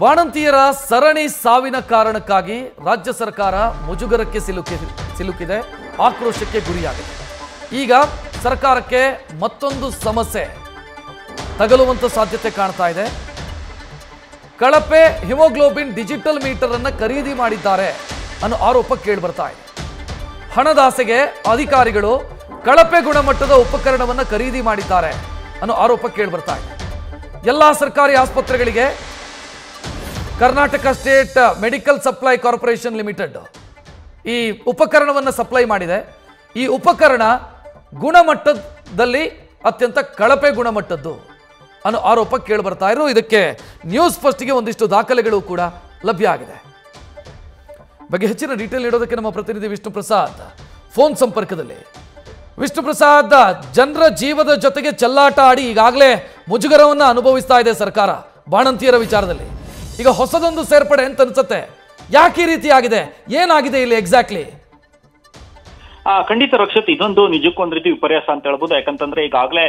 ಬಾಣಂತಿಯರ ಸರಣಿ ಸಾವಿನ ಕಾರಣಕ್ಕಾಗಿ ರಾಜ್ಯ ಸರ್ಕಾರ ಮುಜುಗರಕ್ಕೆ ಸಿಲುಕಿದೆ, ಆಕ್ರೋಶಕ್ಕೆ ಗುರಿಯಾಗಿದೆ. ಈಗ ಸರ್ಕಾರಕ್ಕೆ ಮತ್ತೊಂದು ಸಮಸ್ಯೆ ತಗಲುವಂತ ಸಾಧ್ಯತೆ ಕಾಣ್ತಾ ಇದೆ. ಕಳಪೆ ಹಿಮೋಗ್ಲೋಬಿನ್ ಡಿಜಿಟಲ್ ಮೀಟರ್ ಅನ್ನು ಖರೀದಿ ಮಾಡಿದ್ದಾರೆ ಅನ್ನೋ ಆರೋಪ ಕೇಳಿಬರ್ತಾ ಇದೆ. ಹಣದಾಸೆಗೆ ಅಧಿಕಾರಿಗಳು ಕಳಪೆ ಗುಣಮಟ್ಟದ ಉಪಕರಣವನ್ನು ಖರೀದಿ ಮಾಡಿದ್ದಾರೆ ಅನ್ನೋ ಆರೋಪ ಕೇಳಿಬರ್ತಾ ಇದೆ. ಎಲ್ಲ ಸರ್ಕಾರಿ ಆಸ್ಪತ್ರೆಗಳಿಗೆ Karnataka state medical supply corporation limited ಈ ಉಪಕರಣವನ್ನು ಸಪ್ಲೈ ಮಾಡಿದೆ. ಈ ಉಪಕರಣ ಗುಣಮಟ್ಟದಲ್ಲಿ ಅತ್ಯಂತ ಕಳಪೆ ಗುಣಮಟ್ಟದ್ದು ಅನ್ನೋ ಆರೋಪ ಕೇಳಿಬರ್ತಾ ಇರೋ. ಇದಕ್ಕೆ ನ್ಯೂಸ್ ಫಸ್ಟ್ಗೆ ಒಂದಿಷ್ಟು ದಾಖಲೆಗಳು ಕೂಡ ಲಭ್ಯ ಆಗಿದೆ. ಬಗ್ಗೆ ಹೆಚ್ಚಿನ ಡೀಟೇಲ್ ನೀಡೋದಕ್ಕೆ ನಮ್ಮ ಪ್ರತಿನಿಧಿ ವಿಷ್ಣು ಪ್ರಸಾದ್ ಫೋನ್ ಸಂಪರ್ಕದಲ್ಲಿ. ವಿಷ್ಣು ಪ್ರಸಾದ್, ಜನರ ಜೀವದ ಜೊತೆಗೆ ಚೆಲ್ಲಾಟ ಆಡಿ ಈಗಾಗಲೇ ಮುಜುಗರವನ್ನು ಅನುಭವಿಸ್ತಾ ಇದೆ ಸರ್ಕಾರ ಬಾಣಂತಿಯರ ವಿಚಾರದಲ್ಲಿ. ಈಗ ಹೊಸದೊಂದು ಸೇರ್ಪಡೆ ಅಂತ ಅನ್ಸುತ್ತೆ. ಯಾಕೆ ಈ ರೀತಿ ಆಗಿದೆ, ಏನಾಗಿದೆ ಇಲ್ಲಿ ಎಕ್ಸಾಕ್ಟ್ಲಿ? ಖಂಡಿತ ರಕ್ಷಿತ್, ಇದೊಂದು ನಿಜಕ್ಕೂ ಒಂದ್ ರೀತಿ ವಿಪರ್ಯಾಸ ಅಂತ ಹೇಳ್ಬೋದು. ಯಾಕಂತಂದ್ರೆ ಈಗಾಗಲೇ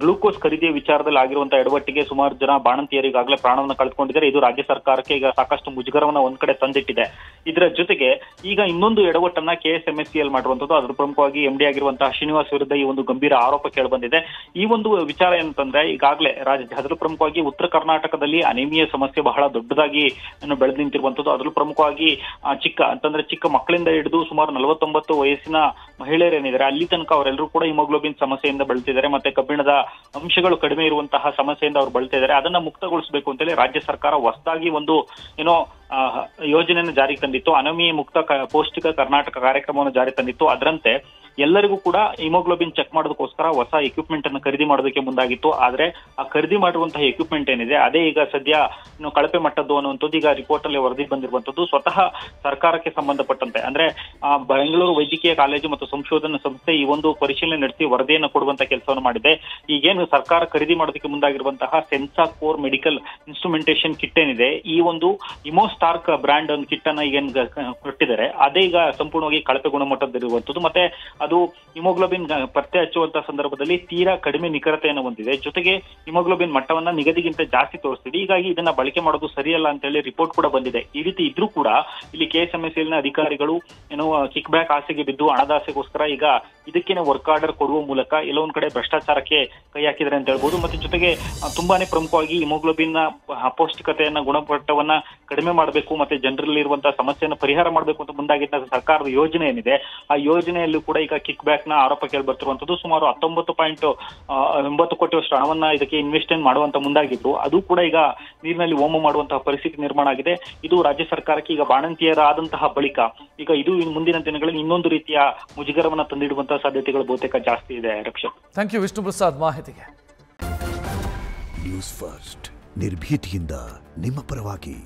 ಗ್ಲೂಕೋಸ್ ಖರೀದಿಯ ವಿಚಾರದಲ್ಲಿ ಆಗಿರುವಂತಹ ಎಡವಟ್ಟಿಗೆ ಸುಮಾರು ಜನ ಬಾಣಂತಿಯರು ಈಗಾಗಲೇ ಪ್ರಾಣವನ್ನು ಕಳೆದುಕೊಂಡಿದ್ದಾರೆ. ಇದು ರಾಜ್ಯ ಸರ್ಕಾರಕ್ಕೆ ಈಗ ಸಾಕಷ್ಟು ಮುಜುಗರವನ್ನ ಒಂದ್ ಕಡೆ ತಂದಿಟ್ಟಿದೆ. ಇದರ ಜೊತೆಗೆ ಈಗ ಇನ್ನೊಂದು ಎಡವಟ್ಟನ್ನ KSMSCL ಮಾಡಿರುವಂತದ್ದು. ಅದ್ರ ಪ್ರಮುಖವಾಗಿ MD ಆಗಿರುವಂತಹ ಶ್ರೀನಿವಾಸ್ ವಿರುದ್ಧ ಈ ಒಂದು ಗಂಭೀರ ಆರೋಪ ಕೇಳಿಬಂದಿದೆ. ಈ ಒಂದು ವಿಚಾರ ಏನಂತಂದ್ರೆ ಈಗಾಗಲೇ ಅದರಲ್ಲೂ ಪ್ರಮುಖವಾಗಿ ಉತ್ತರ ಕರ್ನಾಟಕದಲ್ಲಿ ಅನಿಮಿಯಾ ಸಮಸ್ಯೆ ಬಹಳ ದೊಡ್ಡದಾಗಿ ಬೆಳೆದು ನಿಂತಿರುವಂತದ್ದು. ಅದರಲ್ಲೂ ಪ್ರಮುಖವಾಗಿ ಚಿಕ್ಕ ಮಕ್ಕಳಿಂದ ಹಿಡಿದು ಸುಮಾರು 49 ವಯಸ್ಸಿನ ಮಹಿಳೆಯರೇನಿದ್ದಾರೆ ಅಲ್ಲಿ ತನಕ ಅವರೆಲ್ಲರೂ ಕೂಡ ಹಿಮೋಗ್ಲೋಬಿನ್ ಸಮಸ್ಯೆಯಿಂದ ಬಳಲ್ತಿದ್ದಾರೆ. ಮತ್ತೆ ಕಬ್ಬಿಣದ ಅಂಶಗಳು ಕಡಿಮೆ ಇರುವಂತಹ ಸಮಸ್ಯೆಯಿಂದ ಅವರು ಬಳಲ್ತಿದ್ದಾರೆ. ಅದನ್ನ ಮುಕ್ತಗೊಳಿಸಬೇಕು ಅಂತೇಳಿ ರಾಜ್ಯ ಸರ್ಕಾರ ಹೊಸದಾಗಿ ಒಂದು ಯೋಜನೆಯನ್ನು ಜಾರಿಗೆ ತಂದಿತ್ತು. ಅನಿಮಿಯಾ ಮುಕ್ತ ಪೌಷ್ಟಿಕ ಕರ್ನಾಟಕ ಕಾರ್ಯಕ್ರಮವನ್ನು ಜಾರಿ ತಂದಿತ್ತು. ಅದರಂತೆ ಎಲ್ಲರಿಗೂ ಕೂಡ ಹಿಮೋಗ್ಲೋಬಿನ್ ಚೆಕ್ ಮಾಡೋದಕ್ಕೋಸ್ಕರ ಹೊಸ ಎಕ್ವಿಪ್ಮೆಂಟ್ ಅನ್ನು ಖರೀದಿ ಮಾಡೋದಕ್ಕೆ ಮುಂದಾಗಿತ್ತು. ಆದ್ರೆ ಆ ಖರೀದಿ ಮಾಡಿರುವಂತಹ ಎಕ್ವಿಪ್ಮೆಂಟ್ ಏನಿದೆ ಅದೇ ಈಗ ಸದ್ಯ ಕಳಪೆ ಮಟ್ಟದ್ದು ಅನ್ನುವಂಥದ್ದು ಈಗ ರಿಪೋರ್ಟ್ ಅಲ್ಲಿ ವರದಿ ಬಂದಿರುವಂತದ್ದು. ಸ್ವತಃ ಸರ್ಕಾರಕ್ಕೆ ಸಂಬಂಧಪಟ್ಟಂತೆ ಅಂದ್ರೆ ಬೆಂಗಳೂರು ವೈದ್ಯಕೀಯ ಕಾಲೇಜು ಮತ್ತು ಸಂಶೋಧನಾ ಸಂಸ್ಥೆ ಈ ಒಂದು ಪರಿಶೀಲನೆ ನಡೆಸಿ ವರದಿಯನ್ನು ಕೊಡುವಂತ ಕೆಲಸವನ್ನು ಮಾಡಿದೆ. ಈಗೇನು ಸರ್ಕಾರ ಖರೀದಿ ಮಾಡೋದಕ್ಕೆ ಮುಂದಾಗಿರುವಂತಹ ಸೆನ್ಸಾಕೋರ್ ಮೆಡಿಕಲ್ ಇನ್ಸ್ಟ್ರುಮೆಂಟೇಶನ್ ಕಿಟ್ ಏನಿದೆ, ಈ ಒಂದು ಇಮೋಸ್ಟಾರ್ಕ್ ಬ್ರ್ಯಾಂಡ್ ಒಂದು ಕಿಟ್ ಅನ್ನ ಈಗೇನು ಕೊಟ್ಟಿದ್ದಾರೆ ಅದೇ ಈಗ ಸಂಪೂರ್ಣವಾಗಿ ಕಳಪೆ ಗುಣಮಟ್ಟದಲ್ಲಿರುವಂತದ್ದು. ಮತ್ತೆ ಅದು ಹಿಮೋಗ್ಲೋಬಿನ್ ಪತ್ತೆ ಹಚ್ಚುವಂತಹ ಸಂದರ್ಭದಲ್ಲಿ ತೀರಾ ಕಡಿಮೆ ನಿಖರತೆಯನ್ನು ಹೊಂದಿದೆ. ಜೊತೆಗೆ ಹಿಮೋಗ್ಲೋಬಿನ್ ಮಟ್ಟವನ್ನ ನಿಗದಿಗಿಂತ ಜಾಸ್ತಿ ತೋರಿಸ್ತಿದೆ. ಹೀಗಾಗಿ ಇದನ್ನ ಬಳಕೆ ಮಾಡೋದು ಸರಿಯಲ್ಲ ಅಂತ ಹೇಳಿ ರಿಪೋರ್ಟ್ ಕೂಡ ಬಂದಿದೆ. ಈ ರೀತಿ ಇದ್ರೂ ಕೂಡ ಇಲ್ಲಿ KSMSCL ಅಧಿಕಾರಿಗಳು ಕಿಕ್ ಬ್ಯಾಕ್ ಆಸೆಗೆ ಬಿದ್ದು ಹಣದಾಸೆಗೋಸ್ಕರ ಈಗ ಇದಕ್ಕೇನೆ ವರ್ಕ್ ಆರ್ಡರ್ ಕೊಡುವ ಮೂಲಕ ಎಲ್ಲೊಂದ್ ಕಡೆ ಭ್ರಷ್ಟಾಚಾರಕ್ಕೆ ಕೈ ಹಾಕಿದ್ದಾರೆ ಅಂತ ಹೇಳ್ಬೋದು. ಮತ್ತೆ ಜೊತೆಗೆ ತುಂಬಾನೇ ಪ್ರಮುಖವಾಗಿ ಹಿಮೋಗ್ಲೋಬಿನ್ ಅಪೌಷ್ಟಿಕತೆಯನ್ನ ಗುಣಮಟ್ಟವನ್ನ ಕಡಿಮೆ ಮಾಡಬೇಕು ಮತ್ತೆ ಜನರಲ್ಲಿ ಇರುವಂತಹ ಸಮಸ್ಯೆಯನ್ನು ಪರಿಹಾರ ಮಾಡಬೇಕು ಅಂತ ಮುಂದಾಗಿದ್ದ ಸರ್ಕಾರದ ಯೋಜನೆ ಏನಿದೆ ಆ ಯೋಜನೆಯಲ್ಲೂ ಕೂಡ ಈಗ ಕಿಕ್ ಬ್ಯಾಕ್ ನ ಆರೋಪ ಕೇಳಿಬರ್ತಿರುವಂತದ್ದು. ಸುಮಾರು 19.9 ಕೋಟಿಯಷ್ಟು ಹಣವನ್ನ ಇದಕ್ಕೆ ಇನ್ವೆಸ್ಟ್ಮೆಂಟ್ ಮಾಡುವಂತ ಮುಂದಾಗಿದ್ರು. ಅದು ಕೂಡ ಈಗ ನೀರಿನಲ್ಲಿ ಹೋಮ ಮಾಡುವಂತಹ ಪರಿಸ್ಥಿತಿ ನಿರ್ಮಾಣ ಆಗಿದೆ. ಇದು ರಾಜ್ಯ ಸರ್ಕಾರಕ್ಕೆ ಈಗ ಬಾಣಂತಿಯರಾದಂತಹ ಬಳಿಕ ಈಗ ಇದು ಮುಂದಿನ ದಿನಗಳಲ್ಲಿ ಇನ್ನೊಂದು ರೀತಿಯ ಮುಜುಗರವನ್ನ ತಂದಿಡುವಂತಹ ಸಾಧ್ಯತೆಗಳು ಬಹುತೇಕ ಜಾಸ್ತಿ ಇದೆ. ರಕ್ಷಕ್, ಥ್ಯಾಂಕ್ ಯು ವಿಷ್ಣು ಪ್ರಸಾದ್ ಮಾಹಿತಿಗೆ. ನ್ಯೂಸ್ ಫಸ್ಟ್ ನಿರ್ಭೀತಿಯಿಂದ ನಿಮ್ಮ ಪರವಾಗಿ.